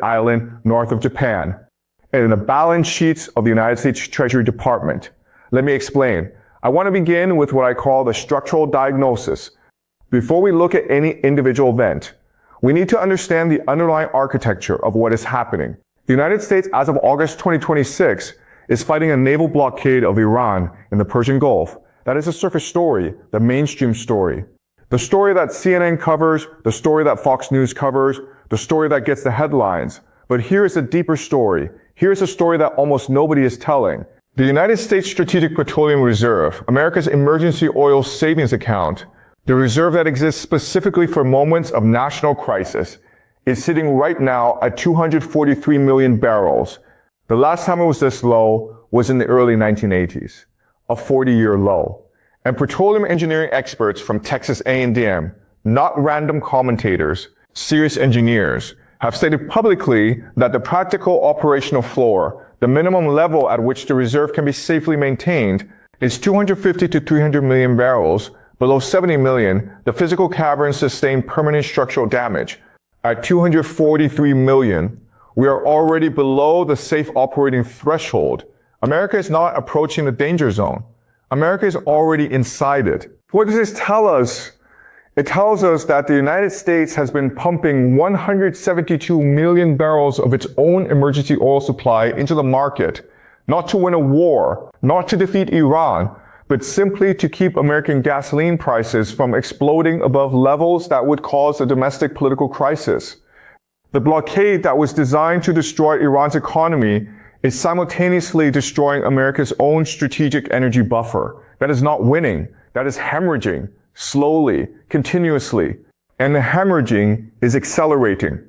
island north of Japan, and in the balance sheets of the United States Treasury Department. Let me explain. I want to begin with what I call the structural diagnosis. Before we look at any individual event, we need to understand the underlying architecture of what is happening. The United States, as of August 2026, is fighting a naval blockade of Iran in the Persian Gulf. That is the surface story, the mainstream story. The story that CNN covers, the story that Fox News covers, the story that gets the headlines. But here is a deeper story. Here's a story that almost nobody is telling. The United States Strategic Petroleum Reserve, America's emergency oil savings account, the reserve that exists specifically for moments of national crisis, is sitting right now at 243 million barrels. The last time it was this low was in the early 1980s, a 40-year low. And petroleum engineering experts from Texas A&M, not random commentators, serious engineers, have stated publicly that the practical operational floor, the minimum level at which the reserve can be safely maintained, is 250 to 300 million barrels. Below 70 million, the physical caverns sustain permanent structural damage. At 243 million, we are already below the safe operating threshold. America is not approaching the danger zone. America is already inside it. What does this tell us? It tells us that the United States has been pumping 172 million barrels of its own emergency oil supply into the market, not to win a war, not to defeat Iran, but simply to keep American gasoline prices from exploding above levels that would cause a domestic political crisis. The blockade that was designed to destroy Iran's economy is simultaneously destroying America's own strategic energy buffer. That is not winning. That is hemorrhaging. Slowly, continuously, and the hemorrhaging is accelerating.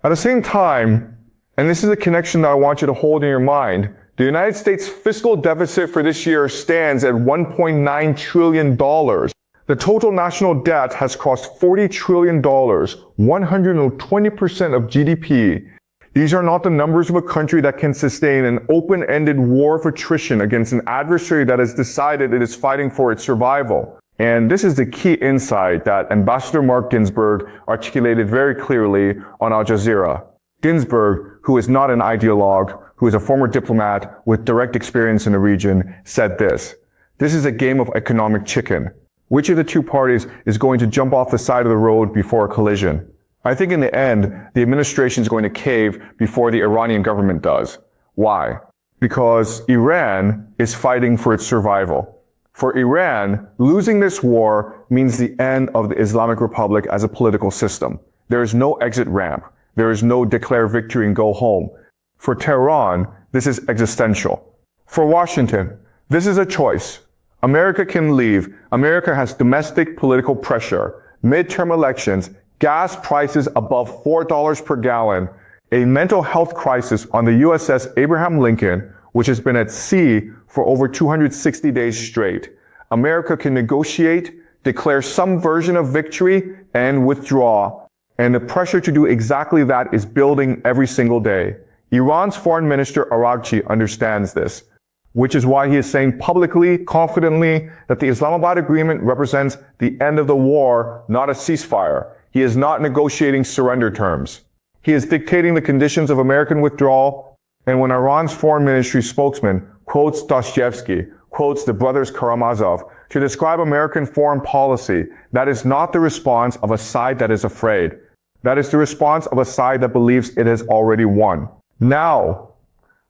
At the same time, and this is a connection that I want you to hold in your mind, the United States fiscal deficit for this year stands at $1.9 trillion. The total national debt has crossed $40 trillion, 120% of GDP. These are not the numbers of a country that can sustain an open-ended war of attrition against an adversary that has decided it is fighting for its survival. And this is the key insight that Ambassador Mark Ginsburg articulated very clearly on Al Jazeera. Ginsburg, who is not an ideologue, who is a former diplomat with direct experience in the region, said this: "This is a game of economic chicken. Which of the two parties is going to jump off the side of the road before a collision?" I think in the end, the administration is going to cave before the Iranian government does. Why? Because Iran is fighting for its survival. For Iran, losing this war means the end of the Islamic Republic as a political system. There is no exit ramp. There is no declare victory and go home. For Tehran, this is existential. For Washington, this is a choice. America can leave. America has domestic political pressure, midterm elections, gas prices above $4 per gallon, a mental health crisis on the USS Abraham Lincoln, which has been at sea for over 260 days straight. America can negotiate, declare some version of victory, and withdraw. And the pressure to do exactly that is building every single day. Iran's Foreign Minister Araghchi understands this, which is why he is saying publicly, confidently, that the Islamabad agreement represents the end of the war, not a ceasefire. He is not negotiating surrender terms. He is dictating the conditions of American withdrawal. And when Iran's foreign ministry spokesman quotes Dostoevsky, quotes the brothers Karamazov to describe American foreign policy, that is not the response of a side that is afraid. That is the response of a side that believes it has already won. Now,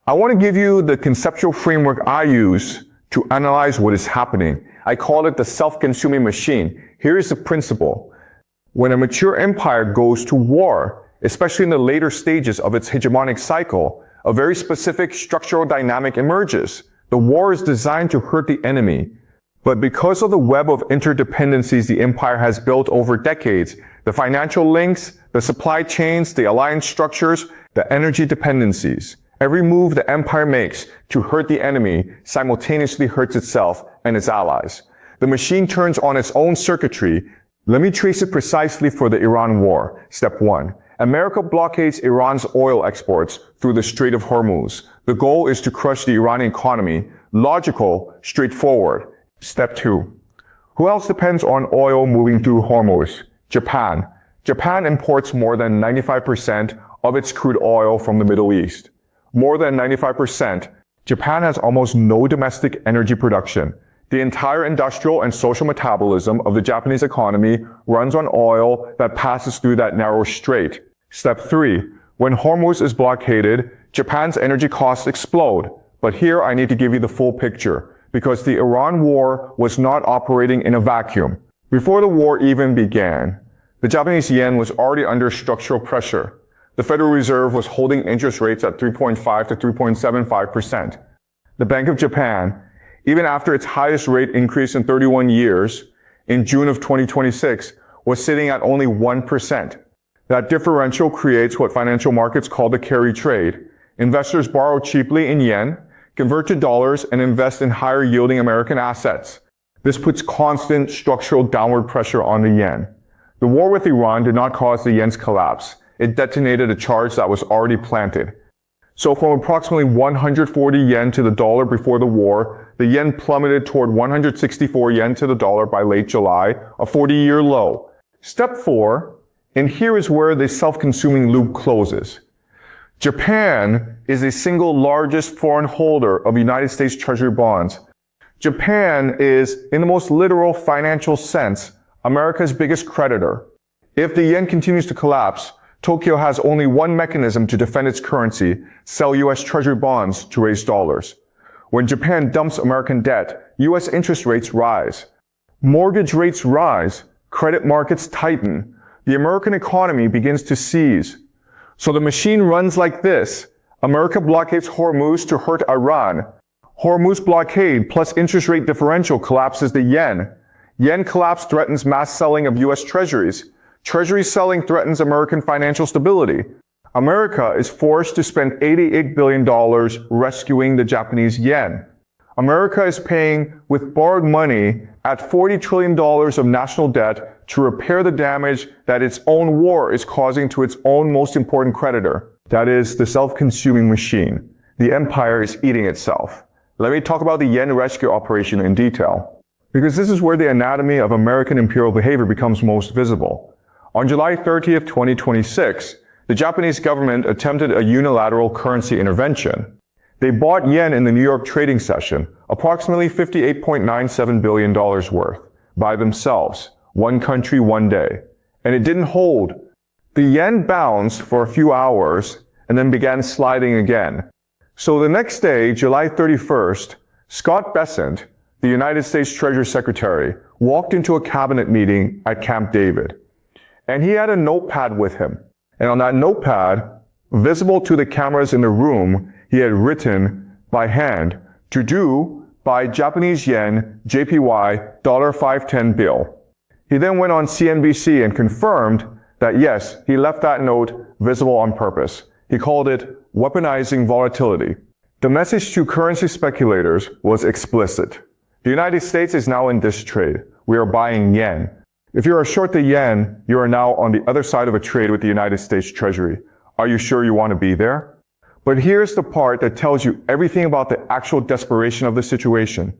I want to give you the conceptual framework I use to analyze what is happening. I call it the self-consuming machine. Here is the principle. When a mature empire goes to war, especially in the later stages of its hegemonic cycle, a very specific structural dynamic emerges. The war is designed to hurt the enemy. But because of the web of interdependencies the empire has built over decades, the financial links, the supply chains, the alliance structures, the energy dependencies, every move the empire makes to hurt the enemy simultaneously hurts itself and its allies. The machine turns on its own circuitry. Let me trace it precisely for the Iran war. Step 1. America blockades Iran's oil exports through the Strait of Hormuz. The goal is to crush the Iranian economy. Logical, straightforward. Step 2. Who else depends on oil moving through Hormuz? Japan. Japan imports more than 95% of its crude oil from the Middle East. More than 95%, Japan has almost no domestic energy production. The entire industrial and social metabolism of the Japanese economy runs on oil that passes through that narrow strait. Step 3. When Hormuz is blockaded, Japan's energy costs explode. But here I need to give you the full picture, because the Iran war was not operating in a vacuum. Before the war even began, the Japanese yen was already under structural pressure. The Federal Reserve was holding interest rates at 3.5 to 3.75%. The Bank of Japan, even after its highest rate increase in 31 years, in June of 2026, was sitting at only 1%. That differential creates what financial markets call the carry trade. Investors borrow cheaply in yen, convert to dollars, and invest in higher yielding American assets. This puts constant structural downward pressure on the yen. The war with Iran did not cause the yen's collapse. It detonated a charge that was already planted. So from approximately 140 yen to the dollar before the war, the yen plummeted toward 164 yen to the dollar by late July, a 40-year low. Step 4, and here is where the self-consuming loop closes. Japan is the single largest foreign holder of United States Treasury bonds. Japan is, in the most literal financial sense, America's biggest creditor. If the yen continues to collapse, Tokyo has only one mechanism to defend its currency: sell U.S. Treasury bonds to raise dollars. When Japan dumps American debt, U.S. interest rates rise. Mortgage rates rise. Credit markets tighten. The American economy begins to seize. So the machine runs like this. America blockades Hormuz to hurt Iran. Hormuz blockade plus interest rate differential collapses the yen. Yen collapse threatens mass selling of U.S. treasuries. Treasury selling threatens American financial stability. America is forced to spend $88 billion rescuing the Japanese yen. America is paying with borrowed money at $40 trillion of national debt to repair the damage that its own war is causing to its own most important creditor. That is the self-consuming machine. The empire is eating itself. Let me talk about the yen rescue operation in detail, because this is where the anatomy of American imperial behavior becomes most visible. On July 30th, 2026, the Japanese government attempted a unilateral currency intervention. They bought yen in the New York trading session, approximately $58.97 billion worth, by themselves, one country, one day. And it didn't hold. The yen bounced for a few hours and then began sliding again. So the next day, July 31st, Scott Bessent, the United States Treasury Secretary, walked into a cabinet meeting at Camp David. And he had a notepad with him. And on that notepad, visible to the cameras in the room, he had written by hand, "To do by Japanese yen JPY $510 bill." He then went on CNBC and confirmed that yes, he left that note visible on purpose. He called it weaponizing volatility. The message to currency speculators was explicit. The United States is now in this trade. We are buying yen. If you are short the yen, you are now on the other side of a trade with the United States Treasury. Are you sure you want to be there? But here's the part that tells you everything about the actual desperation of the situation.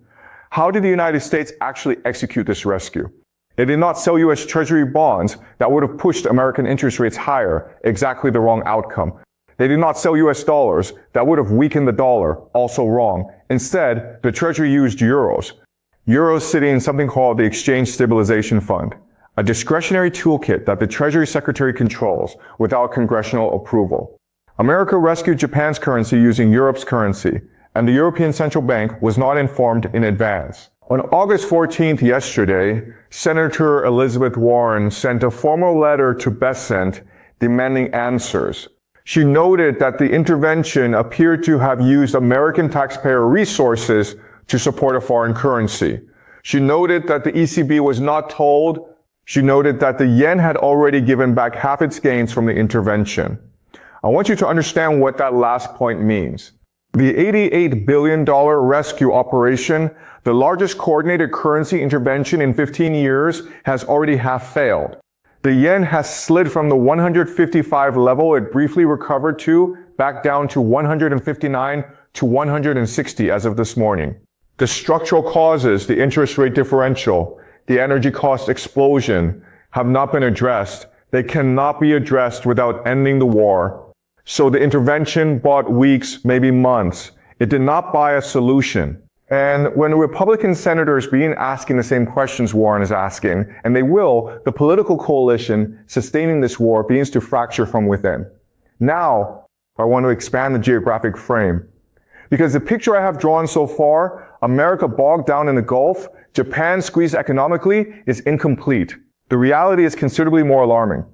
How did the United States actually execute this rescue? They did not sell U.S. Treasury bonds that would have pushed American interest rates higher, exactly the wrong outcome. They did not sell U.S. dollars that would have weakened the dollar, also wrong. Instead, the Treasury used euros. Euros sitting in something called the Exchange Stabilization Fund, a discretionary toolkit that the Treasury Secretary controls without congressional approval. America rescued Japan's currency using Europe's currency, and the European Central Bank was not informed in advance. On August 14th, yesterday, Senator Elizabeth Warren sent a formal letter to Bessent demanding answers. She noted that the intervention appeared to have used American taxpayer resources to support a foreign currency. She noted that the ECB was not told. She noted that the yen had already given back half its gains from the intervention. I want you to understand what that last point means. The $88 billion rescue operation, the largest coordinated currency intervention in 15 years, has already half failed. The yen has slid from the 155 level it briefly recovered to back down to 159 to 160 as of this morning. The structural causes, the interest rate differential, the energy cost explosion, have not been addressed. They cannot be addressed without ending the war. So the intervention bought weeks, maybe months. It did not buy a solution. And when Republican senators begin asking the same questions Warren is asking, and they will, the political coalition sustaining this war begins to fracture from within. Now, I want to expand the geographic frame. Because the picture I have drawn so far, America bogged down in the Gulf, Japan squeezed economically, is incomplete. The reality is considerably more alarming.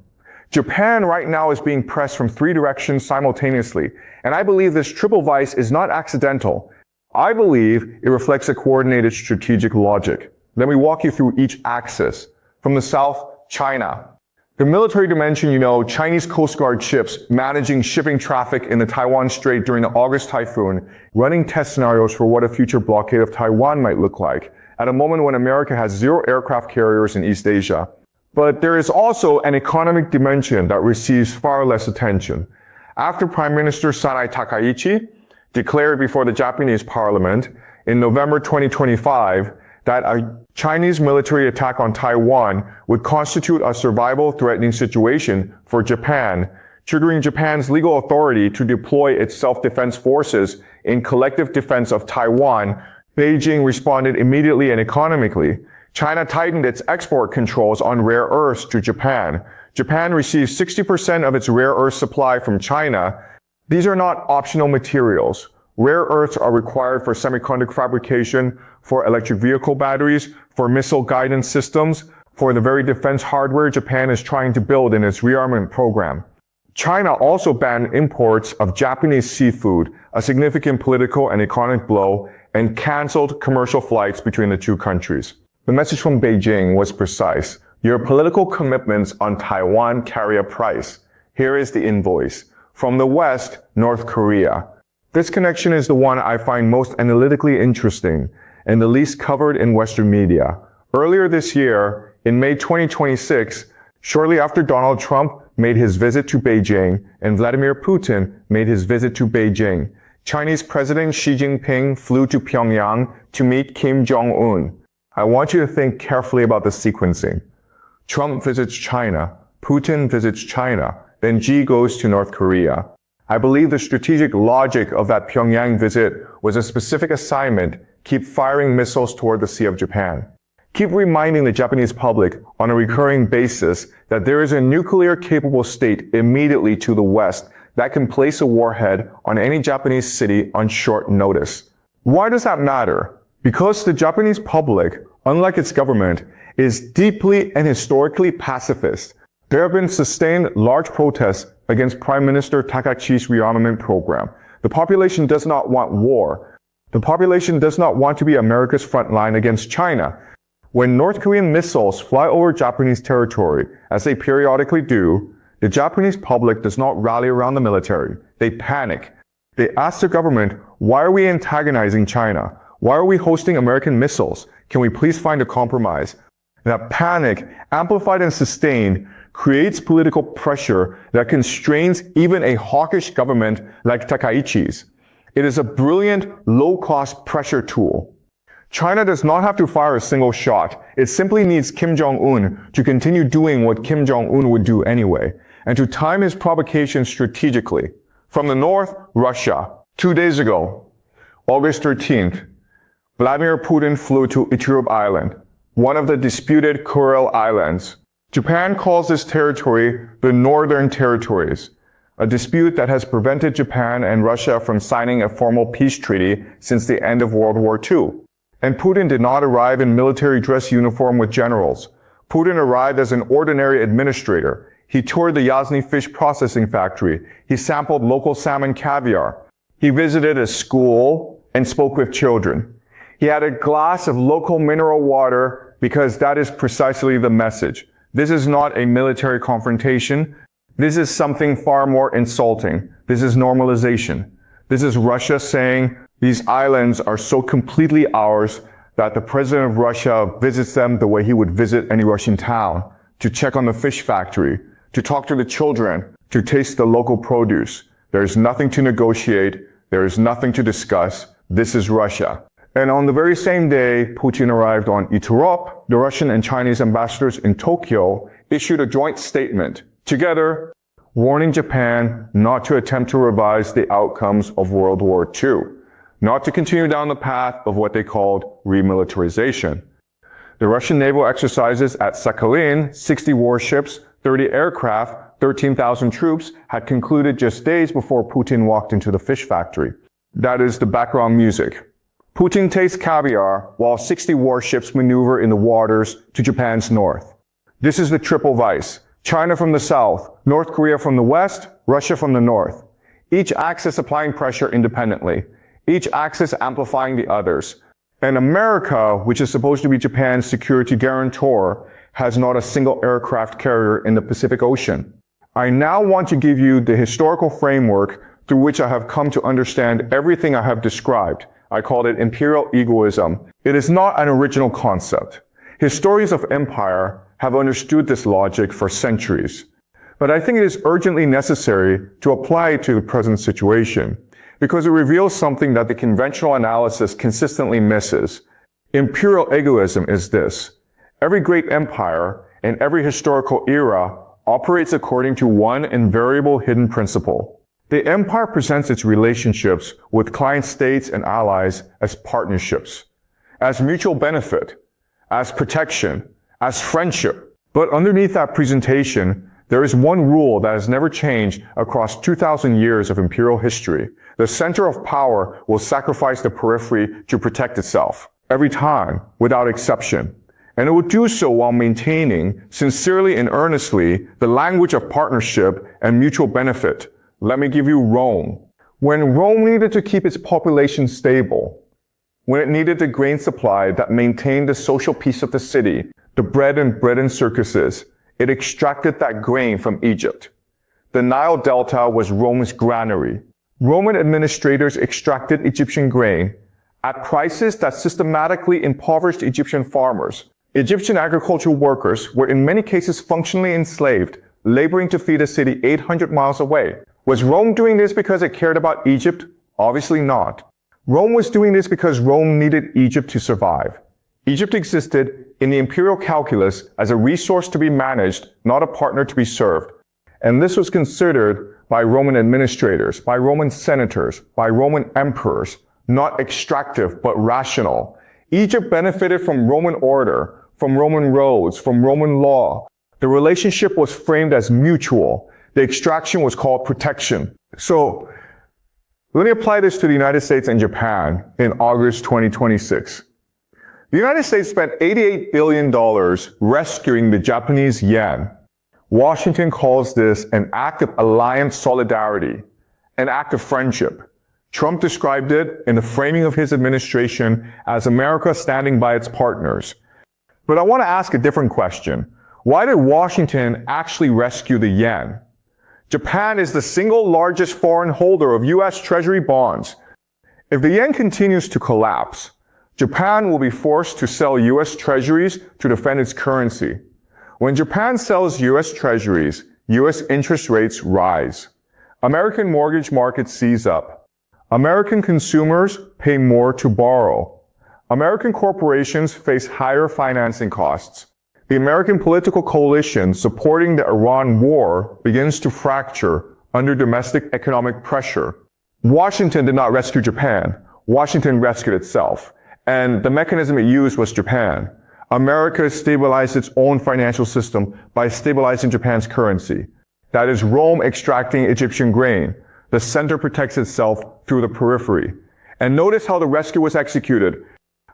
Japan right now is being pressed from 3 directions simultaneously, and I believe this triple vice is not accidental. I believe it reflects a coordinated strategic logic. Let me walk you through each axis. From the south, China. The military dimension, Chinese Coast Guard ships managing shipping traffic in the Taiwan Strait during the August typhoon, running test scenarios for what a future blockade of Taiwan might look like, at a moment when America has 0 aircraft carriers in East Asia. But there is also an economic dimension that receives far less attention. After Prime Minister Sanai Takaichi declared before the Japanese parliament in November 2025 that a Chinese military attack on Taiwan would constitute a survival-threatening situation for Japan, triggering Japan's legal authority to deploy its self-defense forces in collective defense of Taiwan, Beijing responded immediately and economically. China tightened its export controls on rare earths to Japan. Japan receives 60% of its rare earth supply from China. These are not optional materials. Rare earths are required for semiconductor fabrication, for electric vehicle batteries, for missile guidance systems, for the very defense hardware Japan is trying to build in its rearmament program. China also banned imports of Japanese seafood, a significant political and economic blow, and canceled commercial flights between the two countries. The message from Beijing was precise. Your political commitments on Taiwan carry a price. Here is the invoice. From the West, North Korea. This connection is the one I find most analytically interesting and the least covered in Western media. Earlier this year, in May 2026, shortly after Donald Trump made his visit to Beijing and Vladimir Putin made his visit to Beijing, Chinese President Xi Jinping flew to Pyongyang to meet Kim Jong-un. I want you to think carefully about the sequencing. Trump visits China, Putin visits China, then Xi goes to North Korea. I believe the strategic logic of that Pyongyang visit was a specific assignment: keep firing missiles toward the Sea of Japan. Keep reminding the Japanese public on a recurring basis that there is a nuclear-capable state immediately to the west that can place a warhead on any Japanese city on short notice. Why does that matter? Because the Japanese public, unlike its government, is deeply and historically pacifist. There have been sustained large protests against Prime Minister Takaichi's rearmament program. The population does not want war. The population does not want to be America's front line against China. When North Korean missiles fly over Japanese territory, as they periodically do, the Japanese public does not rally around the military. They panic. They ask the government, why are we antagonizing China? Why are we hosting American missiles? Can we please find a compromise? That panic, amplified and sustained, creates political pressure that constrains even a hawkish government like Takaichi's. It is a brilliant, low-cost pressure tool. China does not have to fire a single shot. It simply needs Kim Jong-un to continue doing what Kim Jong-un would do anyway, and to time his provocation strategically. From the north, Russia. 2 days ago, August 13th, Vladimir Putin flew to Iturup Island, one of the disputed Kuril Islands. Japan calls this territory the Northern Territories, a dispute that has prevented Japan and Russia from signing a formal peace treaty since the end of World War II. And Putin did not arrive in military dress uniform with generals. Putin arrived as an ordinary administrator. He toured the Yasny fish processing factory. He sampled local salmon caviar. He visited a school and spoke with children. He had a glass of local mineral water because that is precisely the message. This is not a military confrontation. This is something far more insulting. This is normalization. This is Russia saying these islands are so completely ours that the president of Russia visits them the way he would visit any Russian town, to check on the fish factory, to talk to the children, to taste the local produce. There is nothing to negotiate. There is nothing to discuss. This is Russia. And on the very same day Putin arrived on Iturup, the Russian and Chinese ambassadors in Tokyo issued a joint statement. Together, warning Japan not to attempt to revise the outcomes of World War II, not to continue down the path of what they called remilitarization. The Russian naval exercises at Sakhalin, 60 warships, 30 aircraft, 13,000 troops, had concluded just days before Putin walked into the fish factory. That is the background music. Putin tastes caviar while 60 warships maneuver in the waters to Japan's north. This is the triple vice. China from the south, North Korea from the west, Russia from the north. Each axis applying pressure independently, each axis amplifying the others. And America, which is supposed to be Japan's security guarantor, has not a single aircraft carrier in the Pacific Ocean. I now want to give you the historical framework through which I have come to understand everything I have described. I called it imperial egoism. It is not an original concept. Historians of empire have understood this logic for centuries. But I think it is urgently necessary to apply it to the present situation, because it reveals something that the conventional analysis consistently misses. Imperial egoism is this. Every great empire in every historical era operates according to one invariable hidden principle. The empire presents its relationships with client states and allies as partnerships, as mutual benefit, as protection, as friendship. But underneath that presentation, there is one rule that has never changed across 2,000 years of imperial history. The center of power will sacrifice the periphery to protect itself, every time, without exception. And it will do so while maintaining, sincerely and earnestly, the language of partnership and mutual benefit. Let me give you Rome. When Rome needed to keep its population stable, when it needed the grain supply that maintained the social peace of the city, the bread and circuses, it extracted that grain from Egypt. The Nile Delta was Rome's granary. Roman administrators extracted Egyptian grain at prices that systematically impoverished Egyptian farmers. Egyptian agricultural workers were in many cases functionally enslaved, laboring to feed a city 800 miles away. Was Rome doing this because it cared about Egypt? Obviously not. Rome was doing this because Rome needed Egypt to survive. Egypt existed in the imperial calculus as a resource to be managed, not a partner to be served. And this was considered by Roman administrators, by Roman senators, by Roman emperors, not extractive but rational. Egypt benefited from Roman order, from Roman roads, from Roman law. The relationship was framed as mutual. The extraction was called protection. So, let me apply this to the United States and Japan in August 2026. The United States spent $88 billion rescuing the Japanese yen. Washington calls this an act of alliance solidarity, an act of friendship. Trump described it in the framing of his administration as America standing by its partners. But I want to ask a different question. Why did Washington actually rescue the yen? Japan is the single largest foreign holder of U.S. Treasury bonds. If the yen continues to collapse, Japan will be forced to sell U.S. Treasuries to defend its currency. When Japan sells U.S. Treasuries, U.S. interest rates rise. American mortgage market seize up. American consumers pay more to borrow. American corporations face higher financing costs. The American political coalition supporting the Iran war begins to fracture under domestic economic pressure. Washington did not rescue Japan. Washington rescued itself. And the mechanism it used was Japan. America stabilized its own financial system by stabilizing Japan's currency. That is Rome extracting Egyptian grain. The center protects itself through the periphery. And notice how the rescue was executed.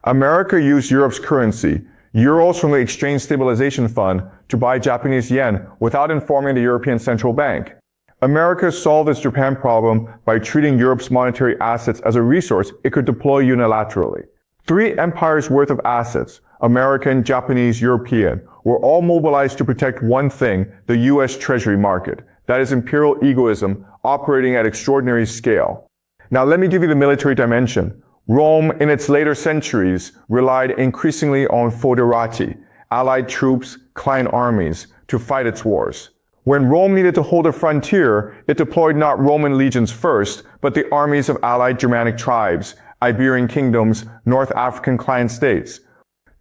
America used Europe's currency, euros from the Exchange Stabilization Fund, to buy Japanese yen without informing the European Central Bank. America solved its Japan problem by treating Europe's monetary assets as a resource it could deploy unilaterally. 3 empires worth of assets, American, Japanese, European, were all mobilized to protect one thing, the U.S. Treasury market. That is imperial egoism operating at extraordinary scale. Now let me give you the military dimension. Rome, in its later centuries, relied increasingly on foederati, allied troops, client armies, to fight its wars. When Rome needed to hold a frontier, it deployed not Roman legions first, but the armies of allied Germanic tribes, Iberian kingdoms, North African client states.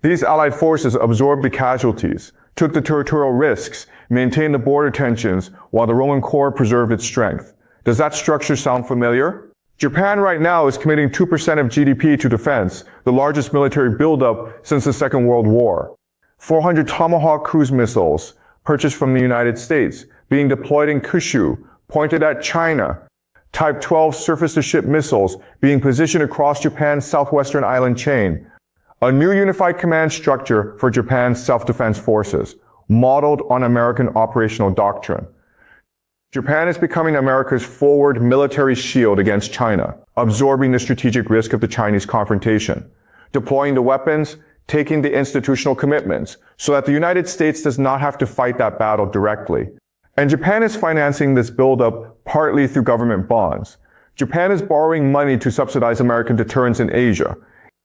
These allied forces absorbed the casualties, took the territorial risks, maintained the border tensions, while the Roman core preserved its strength. Does that structure sound familiar? Japan right now is committing 2% of GDP to defense, the largest military buildup since the Second World War. 400 Tomahawk cruise missiles, purchased from the United States, being deployed in Kyushu, pointed at China. Type 12 surface-to-ship missiles being positioned across Japan's southwestern island chain. A new unified command structure for Japan's self-defense forces, modeled on American operational doctrine. Japan is becoming America's forward military shield against China, absorbing the strategic risk of the Chinese confrontation, deploying the weapons, taking the institutional commitments, so that the United States does not have to fight that battle directly. And Japan is financing this buildup partly through government bonds. Japan is borrowing money to subsidize American deterrence in Asia.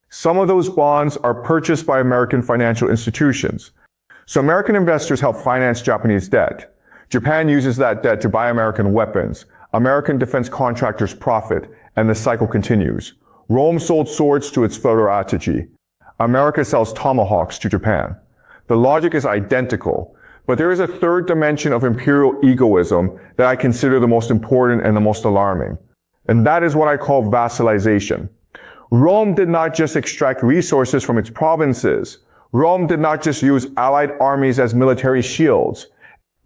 Some of those bonds are purchased by American financial institutions. So American investors help finance Japanese debt. Japan uses that debt to buy American weapons. American defense contractors profit, and the cycle continues. Rome sold swords to its foederatici. America sells tomahawks to Japan. The logic is identical, but there is a third dimension of imperial egoism that I consider the most important and the most alarming. And that is what I call vassalization. Rome did not just extract resources from its provinces. Rome did not just use allied armies as military shields.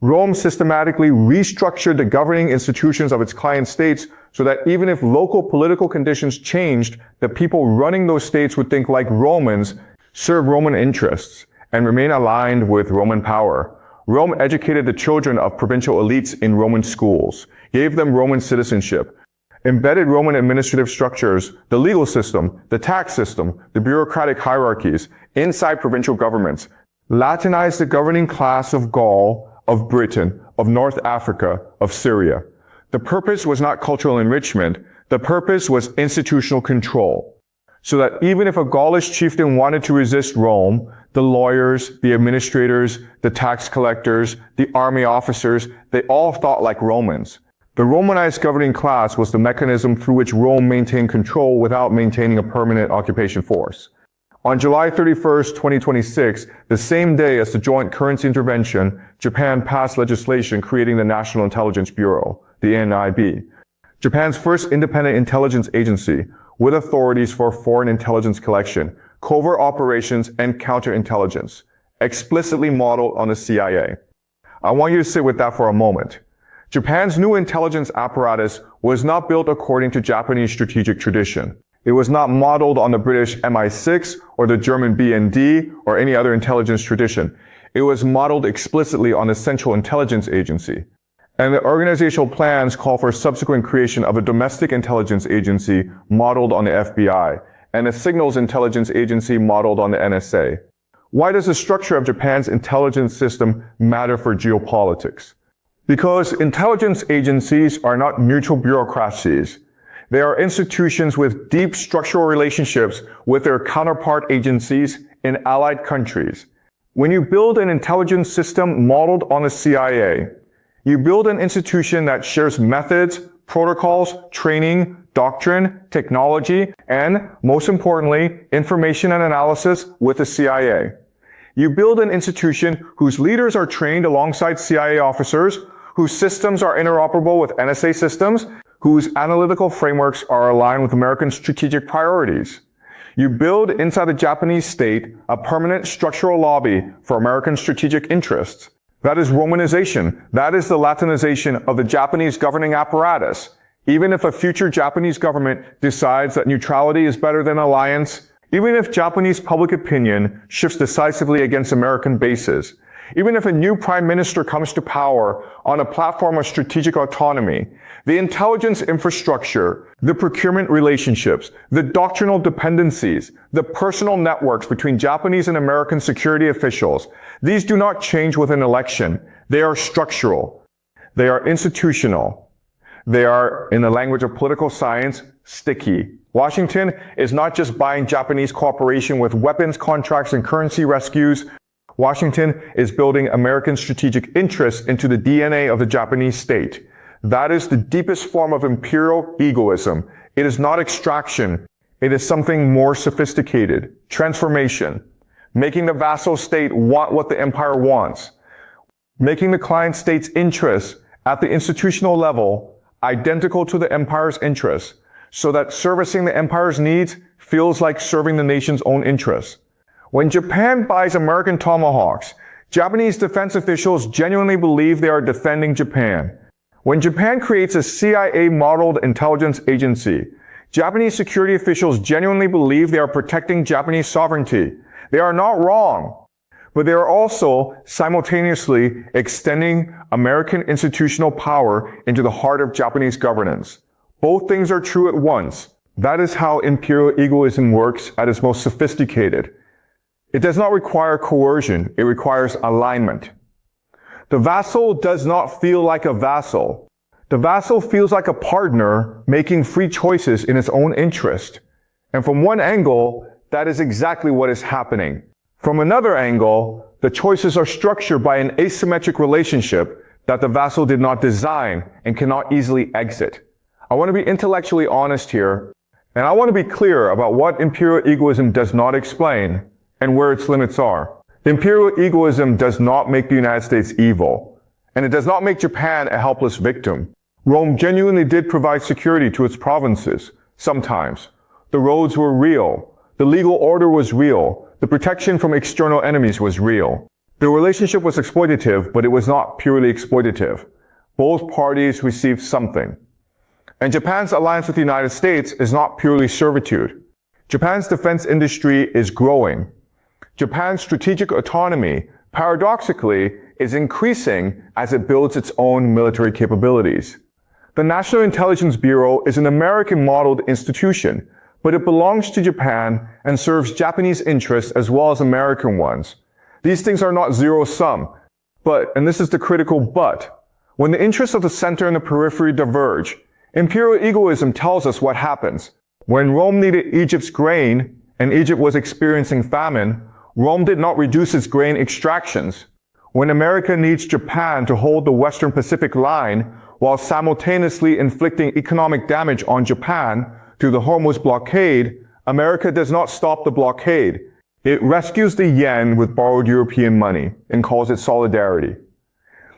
Rome systematically restructured the governing institutions of its client states so that even if local political conditions changed, the people running those states would think like Romans, serve Roman interests, and remain aligned with Roman power. Rome educated the children of provincial elites in Roman schools, gave them Roman citizenship, embedded Roman administrative structures, the legal system, the tax system, the bureaucratic hierarchies inside provincial governments, Latinized the governing class of Gaul, of Britain, of North Africa, of Syria. The purpose was not cultural enrichment. The purpose was institutional control. So that even if a Gaulish chieftain wanted to resist Rome, the lawyers, the administrators, the tax collectors, the army officers, they all thought like Romans. The Romanized governing class was the mechanism through which Rome maintained control without maintaining a permanent occupation force. On July 31st, 2026, the same day as the joint currency intervention, Japan passed legislation creating the National Intelligence Bureau, the NIB, Japan's first independent intelligence agency with authorities for foreign intelligence collection, covert operations, and counterintelligence, explicitly modeled on the CIA. I want you to sit with that for a moment. Japan's new intelligence apparatus was not built according to Japanese strategic tradition. It was not modeled on the British MI6 or the German BND or any other intelligence tradition. It was modeled explicitly on the Central Intelligence Agency. And the organizational plans call for subsequent creation of a domestic intelligence agency modeled on the FBI and a signals intelligence agency modeled on the NSA. Why does the structure of Japan's intelligence system matter for geopolitics? Because intelligence agencies are not neutral bureaucracies. They are institutions with deep structural relationships with their counterpart agencies in allied countries. When you build an intelligence system modeled on the CIA, you build an institution that shares methods, protocols, training, doctrine, technology, and, most importantly, information and analysis with the CIA. You build an institution whose leaders are trained alongside CIA officers, whose systems are interoperable with NSA systems, whose analytical frameworks are aligned with American strategic priorities. You build inside the Japanese state a permanent structural lobby for American strategic interests. That is Romanization. That is the Latinization of the Japanese governing apparatus. Even if a future Japanese government decides that neutrality is better than alliance, even if Japanese public opinion shifts decisively against American bases, even if a new prime minister comes to power on a platform of strategic autonomy, the intelligence infrastructure, the procurement relationships, the doctrinal dependencies, the personal networks between Japanese and American security officials, these do not change with an election. They are structural. They are institutional. They are, in the language of political science, sticky. Washington is not just buying Japanese cooperation with weapons contracts and currency rescues. Washington is building American strategic interests into the DNA of the Japanese state. That is the deepest form of imperial egoism. It is not extraction. It is something more sophisticated. Transformation. making the vassal state want what the empire wants, making the client state's interests at the institutional level identical to the empire's interests, so that servicing the empire's needs feels like serving the nation's own interests. When Japan buys American tomahawks, Japanese defense officials genuinely believe they are defending Japan. When Japan creates a CIA-modeled intelligence agency, Japanese security officials genuinely believe they are protecting Japanese sovereignty. They are not wrong, but they are also simultaneously extending American institutional power into the heart of Japanese governance. Both things are true at once. That is how imperial egoism works at its most sophisticated. It does not require coercion, it requires alignment. The vassal does not feel like a vassal. The vassal feels like a partner making free choices in its own interest. And from one angle, that is exactly what is happening. From another angle, the choices are structured by an asymmetric relationship that the vassal did not design and cannot easily exit. I want to be intellectually honest here, and I want to be clear about what imperial egoism does not explain and where its limits are. Imperial egoism does not make the United States evil, and it does not make Japan a helpless victim. Rome genuinely did provide security to its provinces, sometimes. The roads were real. The legal order was real. The protection from external enemies was real. The relationship was exploitative, but it was not purely exploitative. Both parties received something. And Japan's alliance with the United States is not purely servitude. Japan's defense industry is growing. Japan's strategic autonomy, paradoxically, is increasing as it builds its own military capabilities. The National Intelligence Bureau is an American-modeled institution, but it belongs to Japan and serves Japanese interests as well as American ones. These things are not zero-sum, but, and this is the critical but, when the interests of the center and the periphery diverge, imperial egoism tells us what happens. When Rome needed Egypt's grain and Egypt was experiencing famine, Rome did not reduce its grain extractions. When America needs Japan to hold the Western Pacific line while simultaneously inflicting economic damage on Japan through the Hormuz blockade, America does not stop the blockade. It rescues the yen with borrowed European money and calls it solidarity.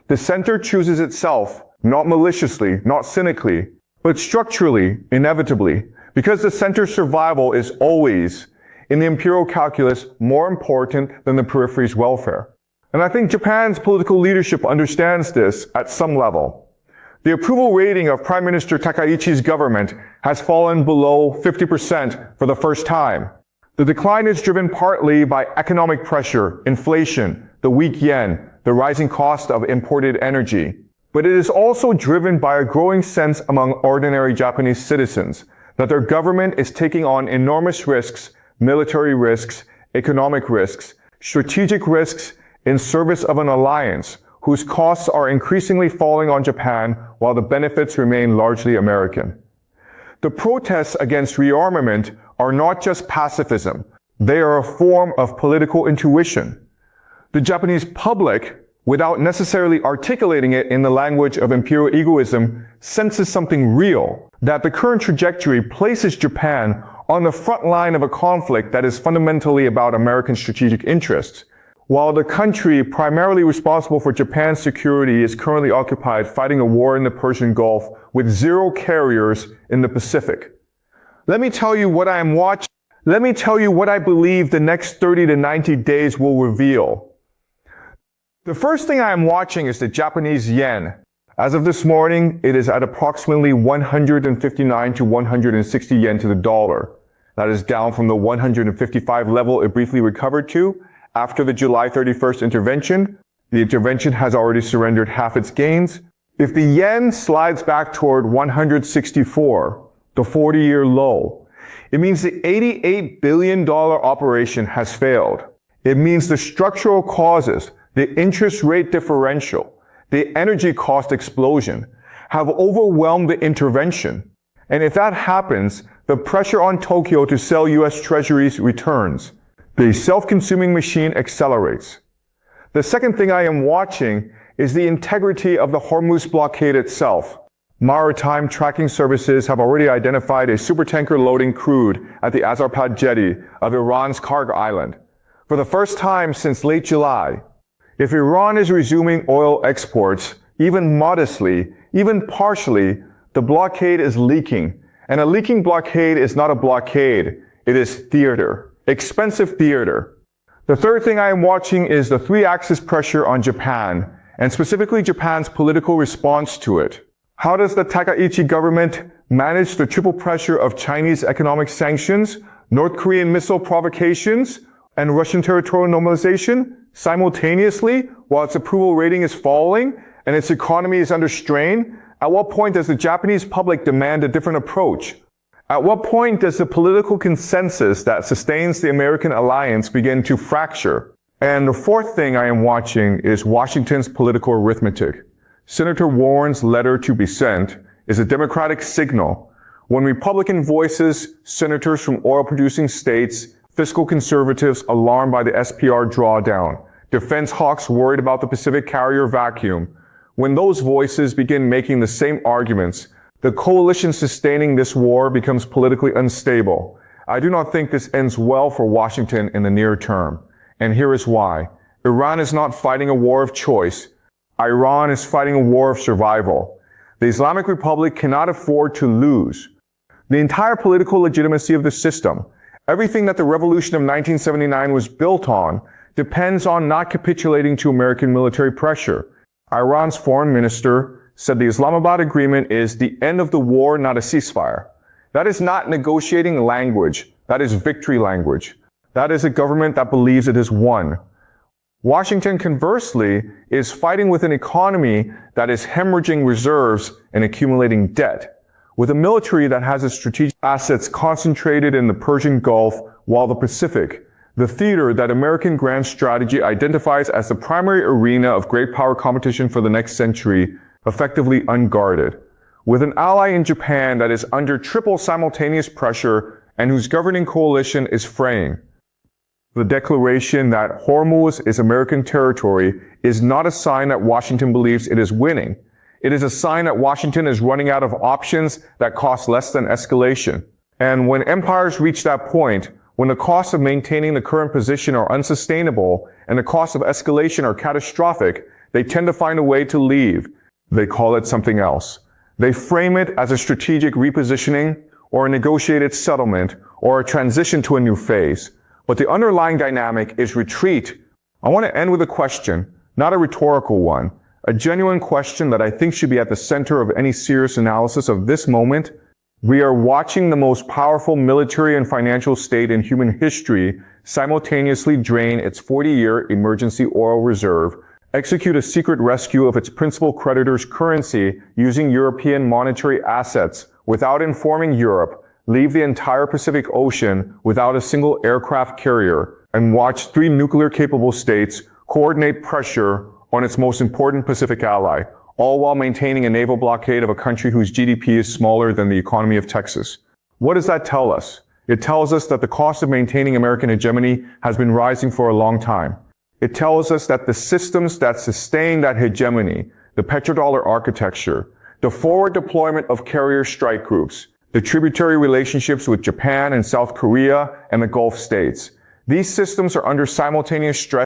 The center chooses itself, not maliciously, not cynically, but structurally, inevitably, because the center's survival is always, in the imperial calculus, more important than the periphery's welfare. And I think Japan's political leadership understands this at some level. The approval rating of Prime Minister Takaichi's government has fallen below 50% for the first time. The decline is driven partly by economic pressure, inflation, the weak yen, the rising cost of imported energy. But it is also driven by a growing sense among ordinary Japanese citizens that their government is taking on enormous risks, military risks, economic risks, strategic risks in service of an alliance whose costs are increasingly falling on Japan while the benefits remain largely American. The protests against rearmament are not just pacifism. They are a form of political intuition. The Japanese public, without necessarily articulating it in the language of imperial egoism, senses something real, that the current trajectory places Japan on the front line of a conflict that is fundamentally about American strategic interests, while the country primarily responsible for Japan's security is currently occupied fighting a war in the Persian Gulf with 0 carriers in the Pacific. Let me tell you what I am watching. Let me tell you what I believe the next 30 to 90 days will reveal. The first thing I am watching is the Japanese yen. As of this morning, it is at approximately 159 to 160 yen to the dollar. That is down from the 155 level it briefly recovered to after the July 31st intervention. The intervention has already surrendered half its gains. If the yen slides back toward 164, the 40-year low, it means the $88 billion operation has failed. It means the structural causes, the interest rate differential, the energy cost explosion, have overwhelmed the intervention. And if that happens, the pressure on Tokyo to sell US Treasuries returns. The self-consuming machine accelerates. The second thing I am watching is the integrity of the Hormuz blockade itself. Maritime tracking services have already identified a supertanker loading crude at the Azarpad jetty of Iran's Karg Island. For the first time since late July, if Iran is resuming oil exports, even modestly, even partially, the blockade is leaking. And a leaking blockade is not a blockade. It is theater. Expensive theater. The third thing I am watching is the three-axis pressure on Japan, and specifically Japan's political response to it. How does the Takaichi government manage the triple pressure of Chinese economic sanctions, North Korean missile provocations, and Russian territorial normalization simultaneously while its approval rating is falling and its economy is under strain? At what point does the Japanese public demand a different approach? At what point does the political consensus that sustains the American alliance begin to fracture? And the fourth thing I am watching is Washington's political arithmetic. Senator Warren's letter to be sent is a Democratic signal. When Republican voices, senators from oil-producing states, fiscal conservatives alarmed by the SPR drawdown, defense hawks worried about the Pacific carrier vacuum, when those voices begin making the same arguments, the coalition sustaining this war becomes politically unstable. I do not think this ends well for Washington in the near term. And here is why. Iran is not fighting a war of choice. Iran is fighting a war of survival. The Islamic Republic cannot afford to lose. The entire political legitimacy of the system, everything that the revolution of 1979 was built on, depends on not capitulating to American military pressure. Iran's foreign minister said the Islamabad agreement is the end of the war, not a ceasefire. That is not negotiating language. That is victory language. That is a government that believes it has won. Washington, conversely, is fighting with an economy that is hemorrhaging reserves and accumulating debt, with a military that has its strategic assets concentrated in the Persian Gulf, while the Pacific, the theater that American grand strategy identifies as the primary arena of great power competition for the next century, effectively unguarded, with an ally in Japan that is under triple simultaneous pressure and whose governing coalition is fraying. The declaration that Hormuz is American territory is not a sign that Washington believes it is winning. It is a sign that Washington is running out of options that cost less than escalation. And when empires reach that point, when the costs of maintaining the current position are unsustainable and the costs of escalation are catastrophic, they tend to find a way to leave. They call it something else. They frame it as a strategic repositioning or a negotiated settlement or a transition to a new phase. But the underlying dynamic is retreat. I want to end with a question, not a rhetorical one, a genuine question that I think should be at the center of any serious analysis of this moment. We are watching the most powerful military and financial state in human history simultaneously drain its 40-year emergency oil reserve, execute a secret rescue of its principal creditor's currency using European monetary assets without informing Europe, leave the entire Pacific Ocean without a single aircraft carrier, and watch three nuclear-capable states coordinate pressure on its most important Pacific ally, all while maintaining a naval blockade of a country whose GDP is smaller than the economy of Texas. What does that tell us? It tells us that the cost of maintaining American hegemony has been rising for a long time. It tells us that the systems that sustain that hegemony, the petrodollar architecture, the forward deployment of carrier strike groups, the tributary relationships with Japan and South Korea and the Gulf states, these systems are under simultaneous stress